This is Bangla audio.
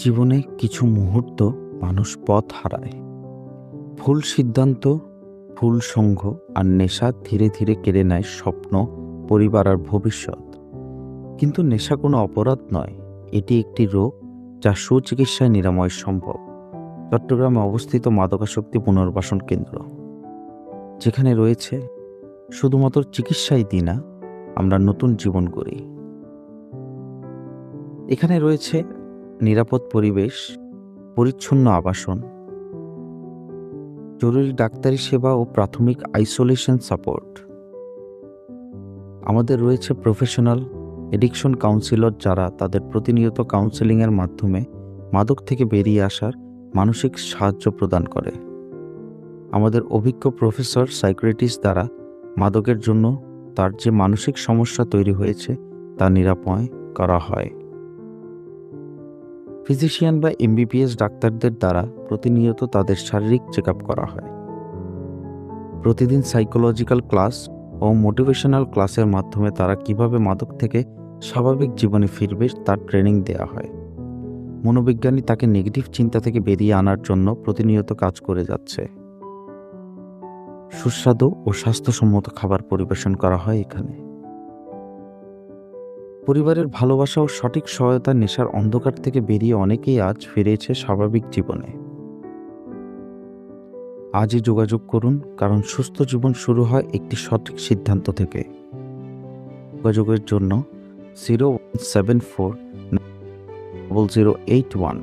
জীবনে কিছু মুহূর্ত মানুষ পথ হারায়। ভুল সিদ্ধান্ত, ভুল সঙ্গ আর নেশা ধীরে ধীরে কেড়ে নেয় স্বপ্ন, পরিবার আর ভবিষ্যৎ। কিন্তু নেশা কোনো অপরাধ নয়, এটি একটি রোগ যা সুচিকিৎসায় নিরাময় সম্ভব। চট্টগ্রামে অবস্থিত মাদকাসক্তি পুনর্বাসন কেন্দ্র, যেখানে রয়েছে শুধুমাত্র চিকিৎসাই দিই না, আমরা নতুন জীবন গড়ি। এখানে রয়েছে নিরাপদ পরিবেশ, পরিচ্ছন্ন আবাসন, জরুরি ডাক্তারি সেবা ও প্রাথমিক আইসোলেশন সাপোর্ট। আমাদের রয়েছে প্রফেশনাল এডিকশন কাউন্সিলর, যারা তাদের প্রতিনিয়ত কাউন্সেলিংয়ের মাধ্যমে মাদক থেকে বেরিয়ে আসার মানসিক সাহায্য প্রদান করে। আমাদের অভিজ্ঞ প্রফেসর সাইকিয়াট্রিস্ট দ্বারা মাদকের জন্য তার যে মানসিক সমস্যা তৈরি হয়েছে তা নিরাময় করা হয়। ফিজিশিয়ান বা এমবিবিএস ডাক্তারদের দ্বারা প্রতিনিয়ত তাদের শারীরিক চেক আপ করা হয়। প্রতিদিন সাইকোলজিক্যাল ক্লাস ও মোটিভেশনাল ক্লাসের মাধ্যমে তারা কিভাবে মাদক থেকে স্বাভাবিক জীবনে ফিরবে তার ট্রেনিং দেওয়া হয়। মনোবিজ্ঞানী তাকে নেগেটিভ চিন্তা থেকে বেরিয়ে আনার জন্য প্রতিনিয়ত কাজ করে যাচ্ছে। সুস্বাদু ও স্বাস্থ্যসম্মত খাবার পরিবেশন করা হয় এখানে। পরিবারের ভালোবাসা ও সঠিক সহায়তা নেশার অন্ধকার থেকে বেরিয়ে অনেকেই আজ ফিরেছে স্বাভাবিক জীবনে। আজই যোগাযোগ করুন, কারণ সুস্থ জীবন শুরু হয় একটি সঠিক সিদ্ধান্ত থেকে। যোগাযোগের জন্য 0174 0081